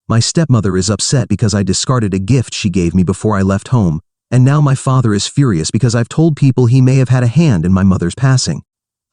My stepmother is upset because I discarded a gift she gave me before I left home, and now my father is furious because I've told people he may have had a hand in my mother's passing.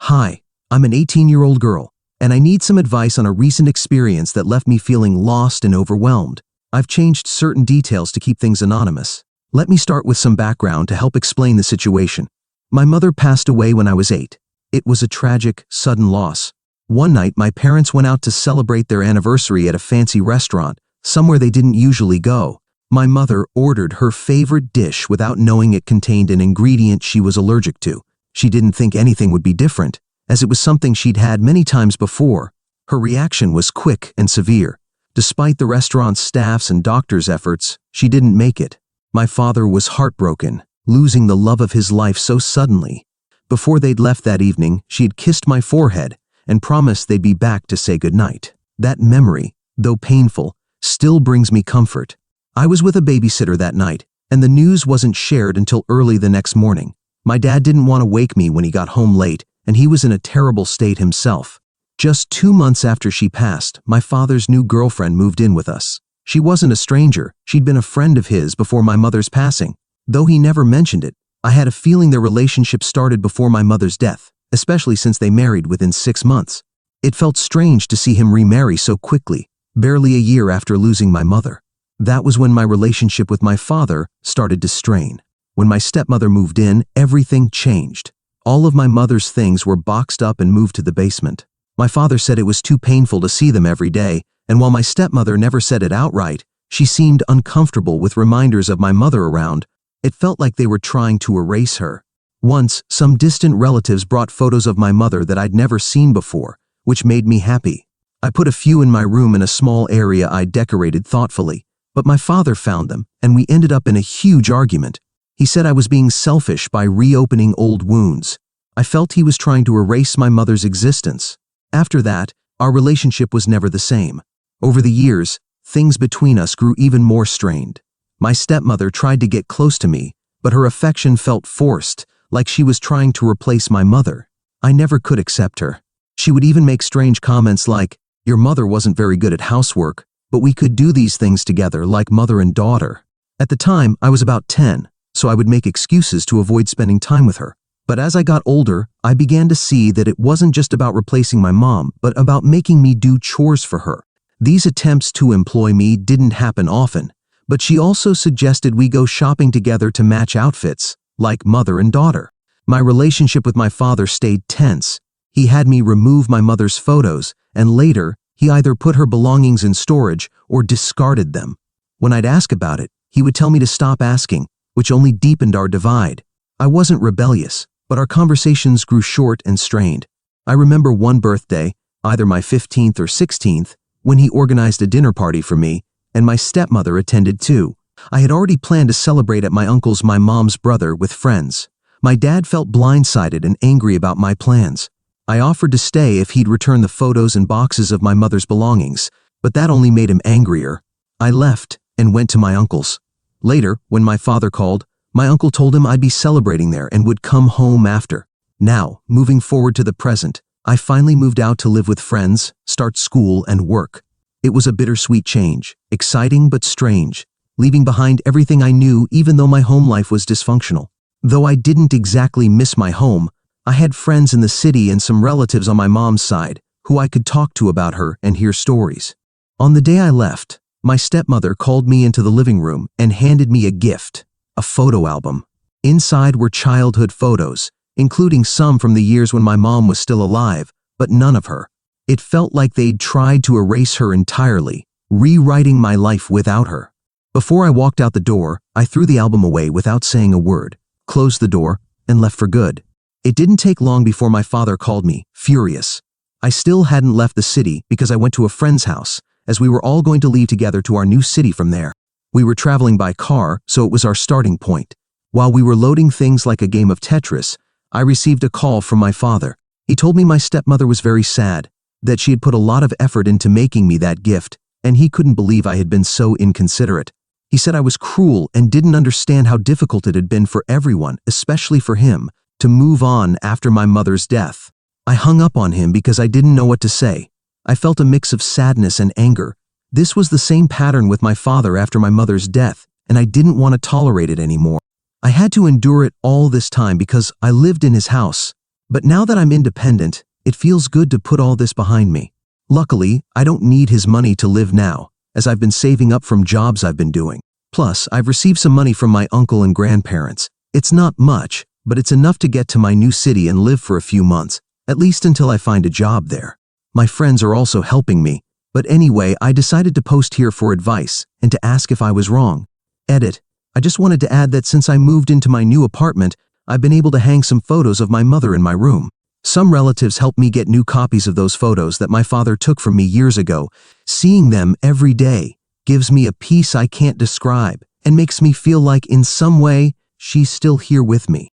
Hi, I'm an 18-year-old girl, and I need some advice on a recent experience that left me feeling lost and overwhelmed. I've changed certain details to keep things anonymous. Let me start with some background to help explain the situation. My mother passed away when I was 8. It was a tragic, sudden loss. One night, my parents went out to celebrate their anniversary at a fancy restaurant, somewhere they didn't usually go. My mother ordered her favorite dish without knowing it contained an ingredient she was allergic to. She didn't think anything would be different, as it was something she'd had many times before. Her reaction was quick and severe. Despite the restaurant's staff's and doctor's efforts, she didn't make it. My father was heartbroken, losing the love of his life so suddenly. Before they'd left that evening, she had kissed my forehead and promised they'd be back to say goodnight. That memory, though painful, still brings me comfort. I was with a babysitter that night, and the news wasn't shared until early the next morning. My dad didn't want to wake me when he got home late, and he was in a terrible state himself. Just 2 months after she passed, my father's new girlfriend moved in with us. She wasn't a stranger, she'd been a friend of his before my mother's passing. Though he never mentioned it, I had a feeling their relationship started before my mother's death, especially since they married within 6 months. It felt strange to see him remarry so quickly, barely a year after losing my mother. That was when my relationship with my father started to strain. When my stepmother moved in, everything changed. All of my mother's things were boxed up and moved to the basement. My father said it was too painful to see them every day, and while my stepmother never said it outright, she seemed uncomfortable with reminders of my mother around. It felt like they were trying to erase her. Once, some distant relatives brought photos of my mother that I'd never seen before, which made me happy. I put a few in my room in a small area I decorated thoughtfully, but my father found them, and we ended up in a huge argument. He said I was being selfish by reopening old wounds. I felt he was trying to erase my mother's existence. After that, our relationship was never the same. Over the years, things between us grew even more strained. My stepmother tried to get close to me, but her affection felt forced, like she was trying to replace my mother. I never could accept her. She would even make strange comments like, "Your mother wasn't very good at housework, but we could do these things together like mother and daughter." At the time, I was about 10, so I would make excuses to avoid spending time with her. But as I got older, I began to see that it wasn't just about replacing my mom, but about making me do chores for her. These attempts to employ me didn't happen often, but she also suggested we go shopping together to match outfits, like mother and daughter. My relationship with my father stayed tense. He had me remove my mother's photos, and later, he either put her belongings in storage or discarded them. When I'd ask about it, he would tell me to stop asking, which only deepened our divide. I wasn't rebellious, but our conversations grew short and strained. I remember one birthday, either my 15th or 16th, when he organized a dinner party for me, and my stepmother attended too. I had already planned to celebrate at my uncle's my mom's brother with friends. My dad felt blindsided and angry about my plans. I offered to stay if he'd return the photos and boxes of my mother's belongings, but that only made him angrier. I left and went to my uncle's. Later, when my father called, my uncle told him I'd be celebrating there and would come home after. Now, moving forward to the present, I finally moved out to live with friends, start school, and work. It was a bittersweet change, exciting but strange, leaving behind everything I knew even though my home life was dysfunctional. Though I didn't exactly miss my home, I had friends in the city and some relatives on my mom's side who I could talk to about her and hear stories. On the day I left, my stepmother called me into the living room and handed me a gift, a photo album. Inside were childhood photos, including some from the years when my mom was still alive, but none of her. It felt like they'd tried to erase her entirely, rewriting my life without her. Before I walked out the door, I threw the album away without saying a word, closed the door, and left for good. It didn't take long before my father called me, furious. I still hadn't left the city because I went to a friend's house, as we were all going to leave together to our new city from there. We were traveling by car, so it was our starting point. While we were loading things like a game of Tetris, I received a call from my father. He told me my stepmother was very sad, that she had put a lot of effort into making me that gift, and he couldn't believe I had been so inconsiderate. He said I was cruel and didn't understand how difficult it had been for everyone, especially for him, to move on after my mother's death. I hung up on him because I didn't know what to say. I felt a mix of sadness and anger, This was the same pattern with my father after my mother's death, and I didn't want to tolerate it anymore. I had to endure it all this time because I lived in his house. But now that I'm independent, it feels good to put all this behind me. Luckily, I don't need his money to live now, as I've been saving up from jobs I've been doing. Plus, I've received some money from my uncle and grandparents. It's not much, but it's enough to get to my new city and live for a few months, at least until I find a job there. My friends are also helping me, but anyway, I decided to post here for advice and to ask if I was wrong. Edit. I just wanted to add that since I moved into my new apartment, I've been able to hang some photos of my mother in my room. Some relatives helped me get new copies of those photos that my father took from me years ago. Seeing them every day gives me a peace I can't describe and makes me feel like in some way she's still here with me.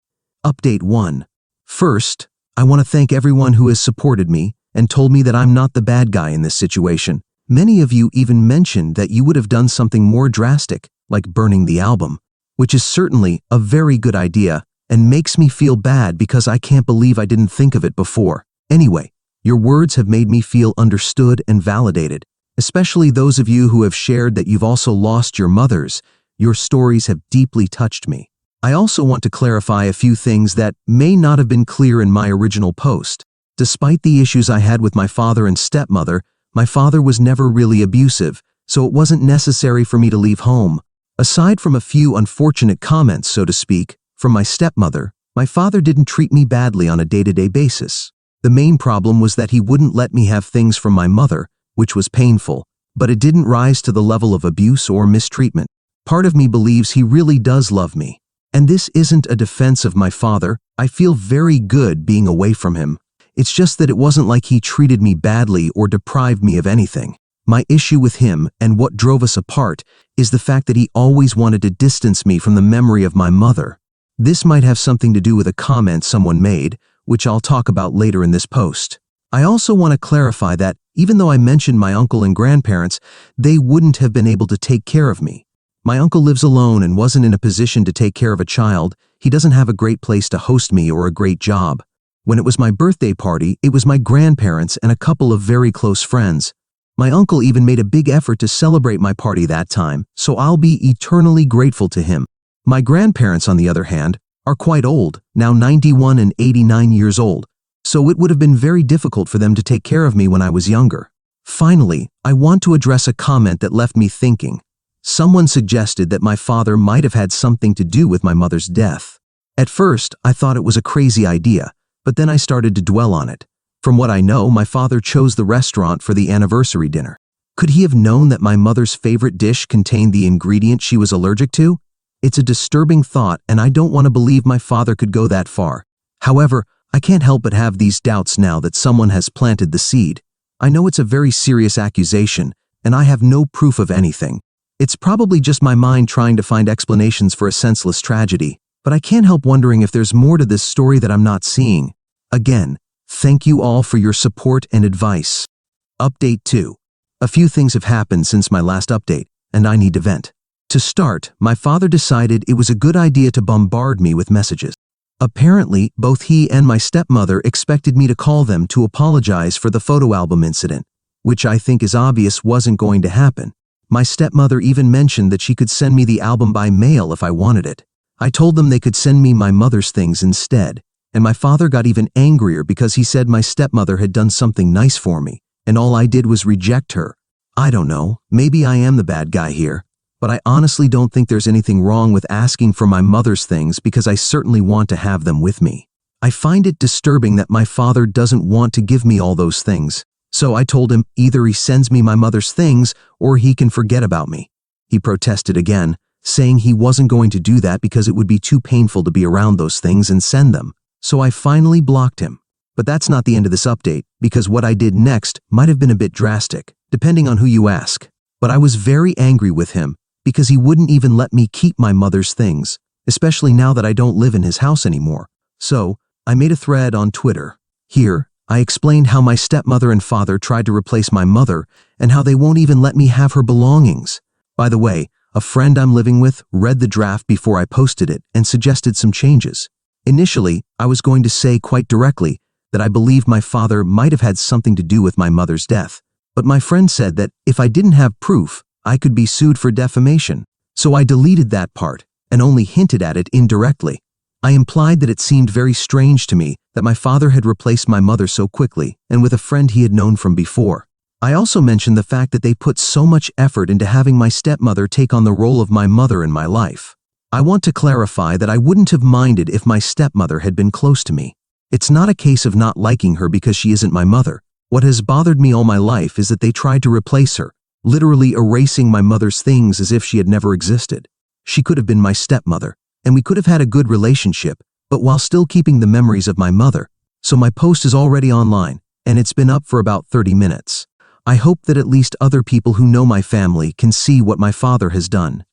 Update 1. First, I want to thank everyone who has supported me and told me that I'm not the bad guy in this situation. Many of you even mentioned that you would have done something more drastic, like burning the album, which is certainly a very good idea and makes me feel bad because I can't believe I didn't think of it before. Anyway, your words have made me feel understood and validated, especially those of you who have shared that you've also lost your mothers. Your stories have deeply touched me. I also want to clarify a few things that may not have been clear in my original post. Despite the issues I had with my father and stepmother, my father was never really abusive, so it wasn't necessary for me to leave home. Aside from a few unfortunate comments, so to speak, from my stepmother, my father didn't treat me badly on a day-to-day basis. The main problem was that he wouldn't let me have things from my mother, which was painful, but it didn't rise to the level of abuse or mistreatment. Part of me believes he really does love me. And this isn't a defense of my father. I feel very good being away from him. It's just that it wasn't like he treated me badly or deprived me of anything. My issue with him and what drove us apart is the fact that he always wanted to distance me from the memory of my mother. This might have something to do with a comment someone made, which I'll talk about later in this post. I also want to clarify that even though I mentioned my uncle and grandparents, they wouldn't have been able to take care of me. My uncle lives alone and wasn't in a position to take care of a child. He doesn't have a great place to host me or a great job. When it was my birthday party, it was my grandparents and a couple of very close friends. My uncle even made a big effort to celebrate my party that time, so I'll be eternally grateful to him. My grandparents, on the other hand, are quite old, now 91 and 89 years old, so it would have been very difficult for them to take care of me when I was younger. Finally, I want to address a comment that left me thinking. Someone suggested that my father might have had something to do with my mother's death. At first, I thought it was a crazy idea, but then I started to dwell on it. From what I know, my father chose the restaurant for the anniversary dinner. Could he have known that my mother's favorite dish contained the ingredient she was allergic to? It's a disturbing thought, and I don't want to believe my father could go that far. However, I can't help but have these doubts now that someone has planted the seed. I know it's a very serious accusation, and I have no proof of anything. It's probably just my mind trying to find explanations for a senseless tragedy, but I can't help wondering if there's more to this story that I'm not seeing. Again, thank you all for your support and advice. Update 2. A few things have happened since my last update, and I need to vent. To start, my father decided it was a good idea to bombard me with messages. Apparently, both he and my stepmother expected me to call them to apologize for the photo album incident, which I think is obvious wasn't going to happen. My stepmother even mentioned that she could send me the album by mail if I wanted it. I told them they could send me my mother's things instead, and my father got even angrier because he said my stepmother had done something nice for me, and all I did was reject her. I don't know, maybe I am the bad guy here, but I honestly don't think there's anything wrong with asking for my mother's things because I certainly want to have them with me. I find it disturbing that my father doesn't want to give me all those things, so I told him either he sends me my mother's things or he can forget about me. He protested again, saying he wasn't going to do that because it would be too painful to be around those things and send them, so I finally blocked him. But that's not the end of this update, because what I did next might have been a bit drastic, depending on who you ask. But I was very angry with him because he wouldn't even let me keep my mother's things, especially now that I don't live in his house anymore. So, I made a thread on Twitter. Here, I explained how my stepmother and father tried to replace my mother and how they won't even let me have her belongings. By the way, a friend I'm living with read the draft before I posted it and suggested some changes. Initially, I was going to say quite directly that I believe my father might have had something to do with my mother's death, But my friend said that if I didn't have proof, I could be sued for defamation. So I deleted that part and only hinted at it indirectly. I implied that it seemed very strange to me that my father had replaced my mother so quickly and with a friend he had known from before. I also mentioned the fact that they put so much effort into having my stepmother take on the role of my mother in my life. I want to clarify that I wouldn't have minded if my stepmother had been close to me. It's not a case of not liking her because she isn't my mother. What has bothered me all my life is that they tried to replace her, literally erasing my mother's things as if she had never existed. She could have been my stepmother, and we could have had a good relationship, but while still keeping the memories of my mother. So my post is already online, and it's been up for about 30 minutes. I hope that at least other people who know my family can see what my father has done.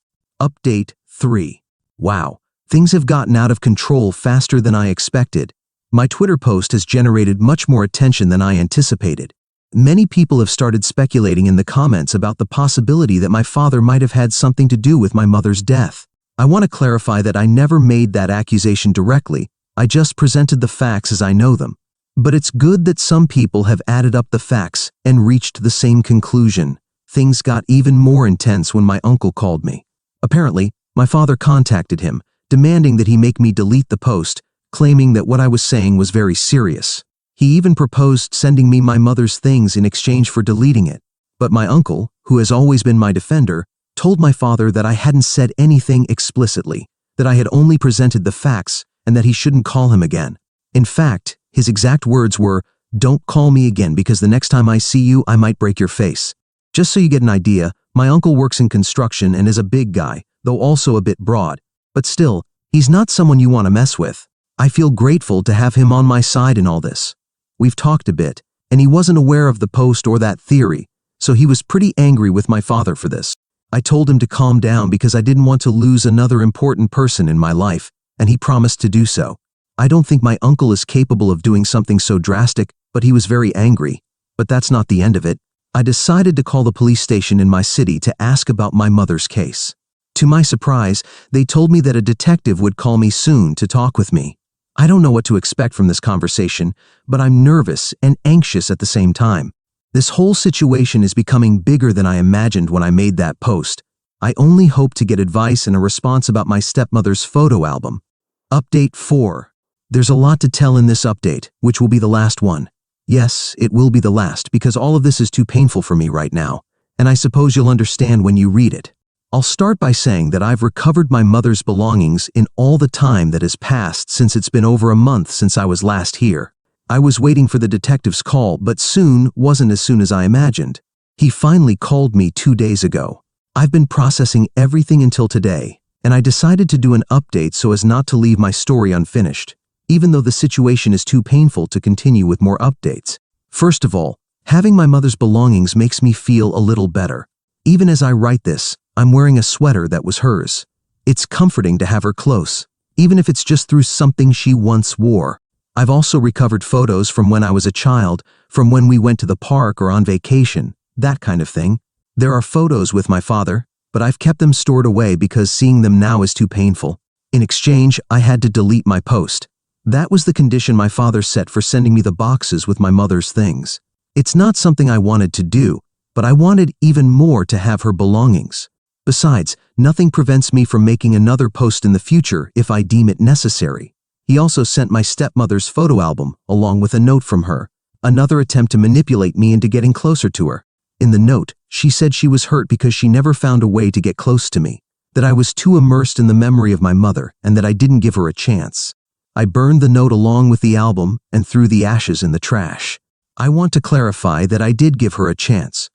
Update 3. Wow, things have gotten out of control faster than I expected. My Twitter post has generated much more attention than I anticipated. Many people have started speculating in the comments about the possibility that my father might have had something to do with my mother's death. I want to clarify that I never made that accusation directly. I just presented the facts as I know them. But it's good that some people have added up the facts and reached the same conclusion. Things got even more intense when my uncle called me. Apparently, my father contacted him, demanding that he make me delete the post, claiming that what I was saying was very serious. He even proposed sending me my mother's things in exchange for deleting it. But my uncle, who has always been my defender, told my father that I hadn't said anything explicitly, that I had only presented the facts, and that he shouldn't call him again. In fact, his exact words were, "Don't call me again because the next time I see you, I might break your face." Just so you get an idea, my uncle works in construction and is a big guy, though also a bit broad. But still, he's not someone you want to mess with. I feel grateful to have him on my side in all this. We've talked a bit, and he wasn't aware of the post or that theory, so he was pretty angry with my father for this. I told him to calm down because I didn't want to lose another important person in my life, and he promised to do so. I don't think my uncle is capable of doing something so drastic, but he was very angry. But that's not the end of it. I decided to call the police station in my city to ask about my mother's case. To my surprise, they told me that a detective would call me soon to talk with me. I don't know what to expect from this conversation, but I'm nervous and anxious at the same time. This whole situation is becoming bigger than I imagined when I made that post. I only hope to get advice and a response about my stepmother's photo album. Update 4. There's a lot to tell in this update, which will be the last one. Yes, it will be the last because all of this is too painful for me right now, and I suppose you'll understand when you read it. I'll start by saying that I've recovered my mother's belongings in all the time that has passed since it's been over a month since I was last here. I was waiting for the detective's call, but soon wasn't as soon as I imagined. He finally called me 2 days ago. I've been processing everything until today, and I decided to do an update so as not to leave my story unfinished, even though the situation is too painful to continue with more updates. First of all, having my mother's belongings makes me feel a little better. Even as I write this, I'm wearing a sweater that was hers. It's comforting to have her close, even if it's just through something she once wore. I've also recovered photos from when I was a child, from when we went to the park or on vacation, that kind of thing. There are photos with my father, but I've kept them stored away because seeing them now is too painful. In exchange, I had to delete my post. That was the condition my father set for sending me the boxes with my mother's things. It's not something I wanted to do, but I wanted even more to have her belongings. Besides, nothing prevents me from making another post in the future if I deem it necessary. He also sent my stepmother's photo album, along with a note from her, another attempt to manipulate me into getting closer to her. In the note, she said she was hurt because she never found a way to get close to me, that I was too immersed in the memory of my mother and that I didn't give her a chance. I burned the note along with the album and threw the ashes in the trash. I want to clarify that I did give her a chance.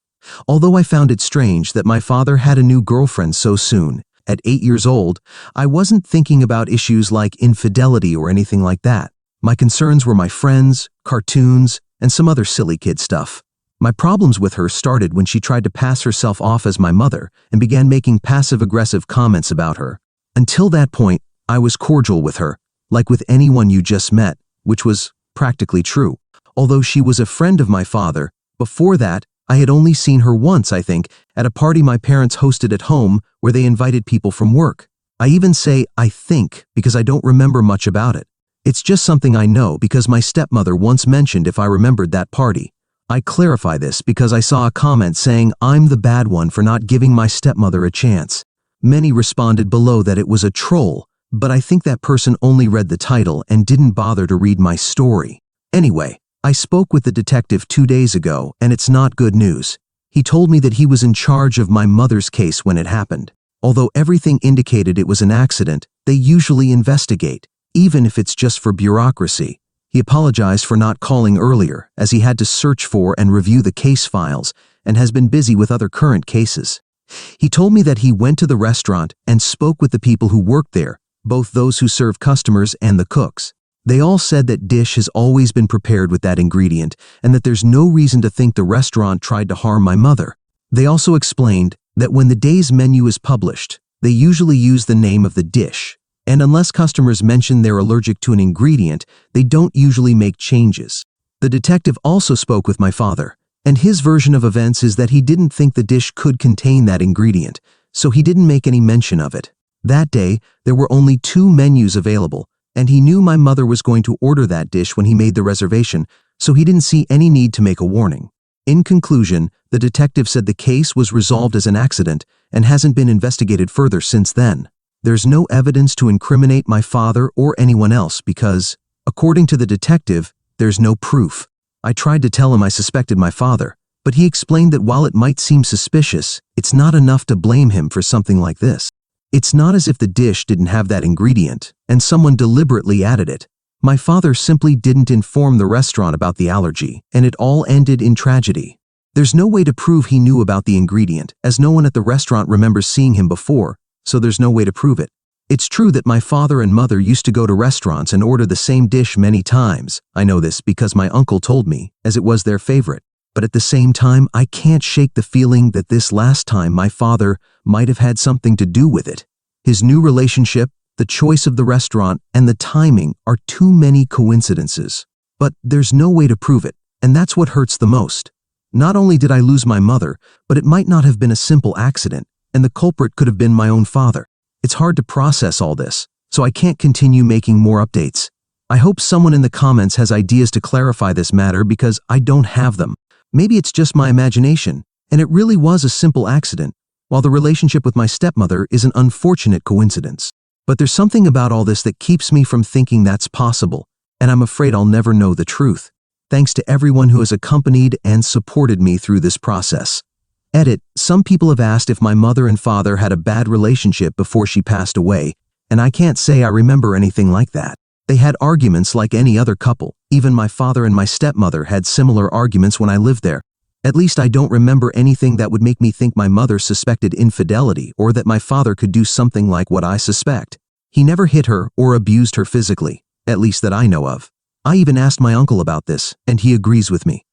Although I found it strange that my father had a new girlfriend so soon, at 8 years old, I wasn't thinking about issues like infidelity or anything like that. My concerns were my friends, cartoons, and some other silly kid stuff. My problems with her started when she tried to pass herself off as my mother and began making passive-aggressive comments about her. Until that point, I was cordial with her, like with anyone you just met, which was practically true. Although she was a friend of my father, before that, I had only seen her once, I think, at a party my parents hosted at home where they invited people from work. I even say I think because I don't remember much about it. It's just something I know because my stepmother once mentioned if I remembered that party. I clarify this because I saw a comment saying I'm the bad one for not giving my stepmother a chance. Many responded below that it was a troll, but I think that person only read the title and didn't bother to read my story. Anyway, I spoke with the detective 2 days ago, and it's not good news. He told me that he was in charge of my mother's case when it happened. Although everything indicated it was an accident, they usually investigate, even if it's just for bureaucracy. He apologized for not calling earlier, as he had to search for and review the case files, and has been busy with other current cases. He told me that he went to the restaurant and spoke with the people who worked there, both those who serve customers and the cooks. They all said that dish has always been prepared with that ingredient and that there's no reason to think the restaurant tried to harm my mother. They also explained that when the day's menu is published, they usually use the name of the dish, and unless customers mention they're allergic to an ingredient, they don't usually make changes. The detective also spoke with my father, and his version of events is that he didn't think the dish could contain that ingredient, so he didn't make any mention of it. That day, there were only 2 menus available, and he knew my mother was going to order that dish when he made the reservation, so he didn't see any need to make a warning. In conclusion, the detective said the case was resolved as an accident and hasn't been investigated further since then. There's no evidence to incriminate my father or anyone else because, according to the detective, there's no proof. I tried to tell him I suspected my father, but he explained that while it might seem suspicious, it's not enough to blame him for something like this. It's not as if the dish didn't have that ingredient and someone deliberately added it. My father simply didn't inform the restaurant about the allergy, and it all ended in tragedy. There's no way to prove he knew about the ingredient, as no one at the restaurant remembers seeing him before, so there's no way to prove it. It's true that my father and mother used to go to restaurants and order the same dish many times. I know this because my uncle told me, as it was their favorite. But at the same time, I can't shake the feeling that this last time my father might have had something to do with it. His new relationship, the choice of the restaurant, and the timing are too many coincidences. But there's no way to prove it, and that's what hurts the most. Not only did I lose my mother, but it might not have been a simple accident, and the culprit could have been my own father. It's hard to process all this, so I can't continue making more updates. I hope someone in the comments has ideas to clarify this matter because I don't have them. Maybe it's just my imagination, and it really was a simple accident, while the relationship with my stepmother is an unfortunate coincidence. But there's something about all this that keeps me from thinking that's possible, and I'm afraid I'll never know the truth. Thanks to everyone who has accompanied and supported me through this process. Edit, some people have asked if my mother and father had a bad relationship before she passed away, and I can't say I remember anything like that. They had arguments like any other couple. Even my father and my stepmother had similar arguments when I lived there. At least I don't remember anything that would make me think my mother suspected infidelity or that my father could do something like what I suspect. He never hit her or abused her physically, at least that I know of. I even asked my uncle about this, and he agrees with me.